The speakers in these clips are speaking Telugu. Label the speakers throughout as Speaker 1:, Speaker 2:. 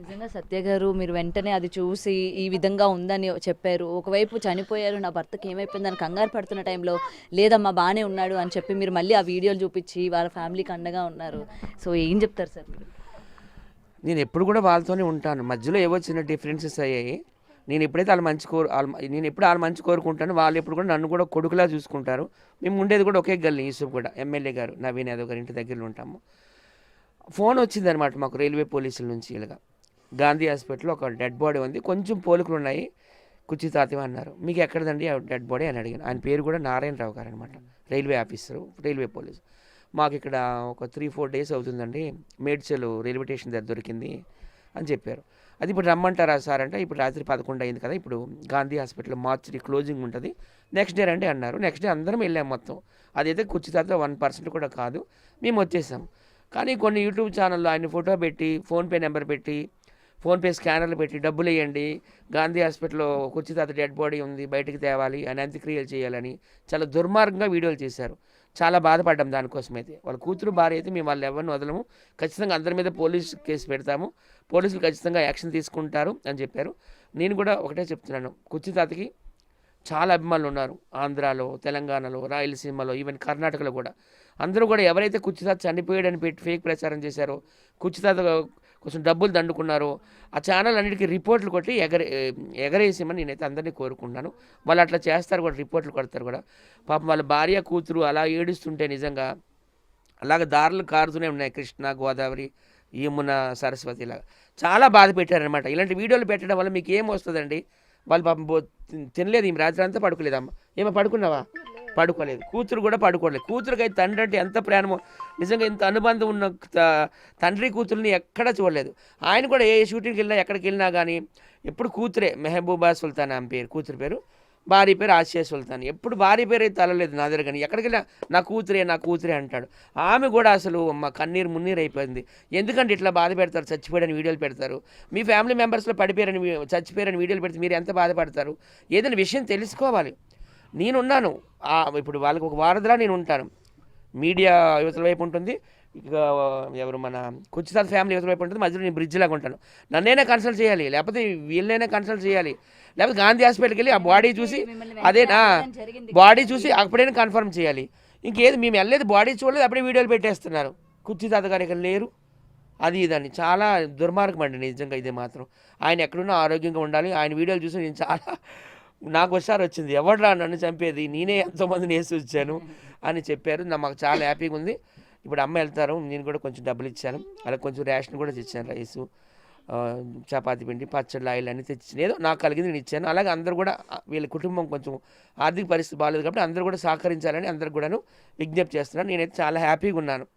Speaker 1: నిజంగా సత్య గారు మీరు వెంటనే అది చూసి ఈ విధంగా ఉందని చెప్పారు. ఒకవైపు చనిపోయారు, నా భర్తకి ఏమైపోయిందని కంగారు పడుతున్న టైంలో లేదమ్మా బానే ఉన్నాడు అని చెప్పి మీరు మళ్ళీ ఆ వీడియోలు చూపించి వాళ్ళ ఫ్యామిలీకి అండగా ఉన్నారు. సో ఏం చెప్తారు సార్ మీరు?
Speaker 2: నేను ఎప్పుడు కూడా వాళ్ళతోనే ఉంటాను. మధ్యలో ఏవో చిన్న డిఫరెన్సెస్ అయ్యాయి. నేను ఎప్పుడైతే నేను ఎప్పుడు వాళ్ళ మంచి కోరుకుంటాను, వాళ్ళు ఎప్పుడు కూడా నన్ను కూడా కొడుకులా చూసుకుంటారు. మేము ఉండేది కూడా ఒకే గల్లీ, యూసుఫ్ కూడా ఎమ్మెల్యే గారు నవీన్ యాదవ్ గారి ఇంటి దగ్గరలో ఉంటాము. ఫోన్ వచ్చిందనమాట మాకు రైల్వే పోలీసుల నుంచి. ఇలాగా గాంధీ హాస్పిటల్లో ఒక డెడ్ బాడీ ఉంది, కొంచెం పోలికలు ఉన్నాయి, కుర్చీ తాతేమో అన్నారు. మీకు ఎక్కడదండి ఆ డెడ్ బాడీ అని అడిగాను. ఆయన పేరు కూడా నారాయణరావు గారు అనమాట, రైల్వే ఆఫీసరు, రైల్వే పోలీసు. మాకు ఇక్కడ ఒక 3-4 డేస్ అవుతుందండి, మేడ్చల్ రైల్వే స్టేషన్ దగ్గర దొరికింది అని చెప్పారు. అది ఇప్పుడు రమ్మంటారా సార్ అంటే, ఇప్పుడు రాత్రి 11 అయింది కదా, ఇప్పుడు గాంధీ హాస్పిటల్ మార్చి క్లోజింగ్ ఉంటుంది, నెక్స్ట్ డే రండి అన్నారు. నెక్స్ట్ డే అందరం వెళ్ళాం మొత్తం. అదైతే కుర్చీతాత 1% కూడా కాదు. మేము వచ్చేసాం. కానీ కొన్ని యూట్యూబ్ ఛానల్లో ఆయన ఫోటో పెట్టి, ఫోన్పే నెంబర్ పెట్టి, ఫోన్పే స్కానర్లు పెట్టి డబ్బులు వేయండి, గాంధీ హాస్పిటల్లో కుర్చీతాత డెడ్ బాడీ ఉంది బయటికి తేవాలి అని, అంత్యక్రియలు చేయాలని చాలా దుర్మార్గంగా వీడియోలు చేశారు. చాలా బాధపడ్డాం దానికోసమైతే. వాళ్ళ కూతురు భార్య అయితే మేము వాళ్ళు ఎవరిని వదలము, ఖచ్చితంగా అందరి మీద పోలీసు కేసు పెడతాము, పోలీసులు ఖచ్చితంగా యాక్షన్ తీసుకుంటారు అని చెప్పారు. నేను కూడా ఒకటే చెప్తున్నాను, కుర్చీతాతకి చాలా అభిమానులు ఉన్నారు. ఆంధ్రాలో, తెలంగాణలో, రాయలసీమలో, ఈవెన్ కర్ణాటకలో కూడా. అందరూ కూడా ఎవరైతే కుర్చీతాత చనిపోయాడని పెట్టి ఫేక్ ప్రచారం చేశారో, కుర్చీతాత కొంచెం డబ్బులు దండుకున్నారో, ఆ ఛానల్ అన్నిటికీ రిపోర్ట్లు కొట్టి ఎగరేసేమని నేనైతే అందరినీ కోరుకుంటున్నాను. వాళ్ళు అట్లా చేస్తారు కూడా, రిపోర్ట్లు కొడతారు కూడా. పాపం వాళ్ళ భార్య కూతురు అలా ఏడుస్తుంటే నిజంగా అలాగ దారులు కారుతూనే ఉన్నాయి, కృష్ణ, గోదావరి, యమున, సరస్వతి, ఇలాగా చాలా బాధ పెట్టారనమాట. ఇలాంటి వీడియోలు పెట్టడం వల్ల మీకు ఏం వస్తుందండి? వాళ్ళు పాపం తినలేదు, ఈ రాత్రి అంతా పడుకోలేదమ్మ. ఏమో పడుకున్నావా? పడుకోలేదు. కూతురు కూడా పడుకోలేదు. కూతురుకైతే తండ్రి అంటే ఎంత ప్రేమో, నిజంగా ఇంత అనుబంధం ఉన్న తండ్రి కూతుర్ని ఎక్కడా చూడలేదు. ఆయన కూడా ఏ షూటింగ్కి వెళ్ళినా ఎక్కడికి వెళ్ళినా కానీ ఎప్పుడు కూతురే, మెహబూబా సుల్తాన్ ఆమె పేరు, కూతురు పేరు. భార్య పేరు ఆసియా సుల్తాన్. ఎప్పుడు భార్య పేరు అయితే తలలేదు నా దగ్గర, కానీ ఎక్కడికి వెళ్ళినా నా కూతురే అంటాడు. ఆమె కూడా అసలు మా కన్నీరు మున్నీరు అయిపోయింది. ఎందుకంటే ఇట్లా బాధ పెడతారు, చచ్చిపోయాడని వీడియోలు పెడతారు. మీ ఫ్యామిలీ మెంబర్స్లో చచ్చిపోయారని వీడియోలు పెడితే మీరు ఎంత బాధపడతారు? ఏదైనా విషయం తెలుసుకోవాలి. నేనున్నాను, ఇప్పుడు వాళ్ళకి ఒక వారధిలా నేను ఉంటాను. మీడియా యువతల వైపు ఉంటుంది, ఇక ఎవరు మన కుర్చీతాత ఫ్యామిలీ యువతల వైపు ఉంటుంది, మధ్యలో నేను బ్రిడ్జ్ లాగా ఉంటాను. నన్నైనా కన్సల్ట్ చేయాలి, లేకపోతే వీళ్ళనైనా కన్సల్ట్ చేయాలి, లేకపోతే గాంధీ హాస్పిటల్కి వెళ్ళి ఆ బాడీ చూసి బాడీ చూసి అప్పుడైనా కన్ఫర్మ్ చేయాలి. ఇంకేది మేము వెళ్ళలేదు, బాడీ చూడలేదు, అప్పుడే వీడియోలు పెట్టేస్తున్నారు. కుర్చీతాత గారు ఇక్కడ లేరు, అది ఇదని చాలా దుర్మార్గం అండి నిజంగా. ఇది మాత్రం ఆయన ఎక్కడున్నా ఆరోగ్యంగా ఉండాలి. ఆయన వీడియోలు చూసి నేను చాలా, నాకు ఒకసారి వచ్చింది, ఎవడ్రా నన్ను చంపేది, నేనే ఎంతోమందిని వేసి వచ్చాను అని చెప్పారు. మాకు చాలా హ్యాపీగా ఉంది. ఇప్పుడు అమ్మ వెళ్తారు, నేను కూడా కొంచెం డబ్బులు ఇచ్చాను, అలా కొంచెం రేషన్ కూడా తెచ్చాను, రైసు, చపాతీ పిండి, పచ్చళ్ళు, ఆయిల్ అన్నీ తెచ్చాను. ఏదో నాకు కలిగింది నేను ఇచ్చాను. అలాగే అందరూ కూడా, వీళ్ళ కుటుంబం కొంచెం ఆర్థిక పరిస్థితి బాగాలేదు కాబట్టి అందరూ కూడా సహకరించాలని అందరికి కూడాను విజ్ఞప్తి చేస్తున్నాను. నేనైతే చాలా హ్యాపీగా ఉన్నాను.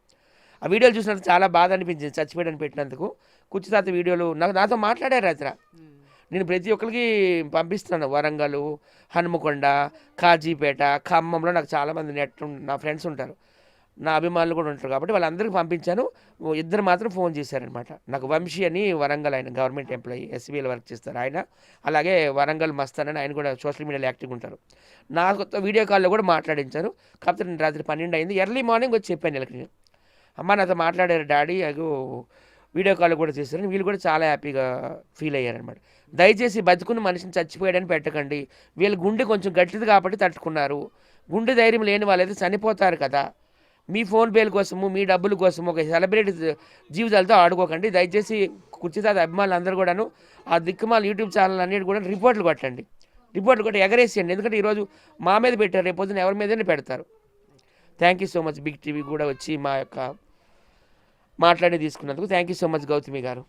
Speaker 2: ఆ వీడియోలు చూసినప్పుడు చాలా బాధ అనిపించింది, చచ్చిపోయాడని పెట్టినందుకు. కుర్చీతాత వీడియోలు నాతో మాట్లాడారు రాత్రి. నేను ప్రతి ఒక్కరికి పంపిస్తున్నాను. వరంగల్, హనుమకొండ, కాజీపేట, ఖమ్మంలో నాకు చాలామంది నా ఫ్రెండ్స్ ఉంటారు, నా అభిమానులు కూడా ఉంటారు కాబట్టి వాళ్ళందరికీ పంపించాను. ఇద్దరు మాత్రం ఫోన్ చేశారనమాట నాకు. వంశీ అని వరంగల్, ఆయన గవర్నమెంట్ ఎంప్లాయీ, ఎస్బీఐలో వర్క్ చేస్తారు ఆయన. అలాగే వరంగల్ మస్తాన్ అని ఆయన కూడా సోషల్ మీడియాలో యాక్టివ్గా ఉంటారు. నాకు వీడియో కాల్లో కూడా మాట్లాడించారు. కాకపోతే నేను రాత్రి 12 అయింది, ఎర్లీ మార్నింగ్ వచ్చి చెప్పాను వీళ్ళకి, అమ్మ నాతో మాట్లాడారు డాడీ, అగో వీడియో కాల్ కూడా చేశారని. వీళ్ళు కూడా చాలా హ్యాపీగా ఫీల్ అయ్యారనమాట. దయచేసి బతుకున్న మనిషిని చచ్చిపోయాడని పెట్టకండి. వీళ్ళ గుండె కొంచెం గట్టిది కాబట్టి తట్టుకున్నారు. గుండె ధైర్యం లేని వాళ్ళైతే చనిపోతారు కదా. మీ ఫోన్ పేల కోసము, మీ డబ్బుల కోసము ఒక సెలబ్రిటీ జీవితాలతో ఆడుకోకండి. దయచేసి కుర్చీతాత అభిమానులు అందరూ కూడాను ఆ దిక్కుమాల యూట్యూబ్ ఛానల్ అన్నిటి కూడా రిపోర్ట్లు కొట్టండి, రిపోర్ట్లు కొట్టి ఎగరేసేయండి. ఎందుకంటే ఈరోజు మా మీద పెట్టారు, రేపు పొద్దున ఎవరి మీదనే పెడతారు. Thank you so much. Big TV కూడా వచ్చి మా యొక్క మాట్లాడి తీసుకున్నందుకు thank you so much Gautami గారు.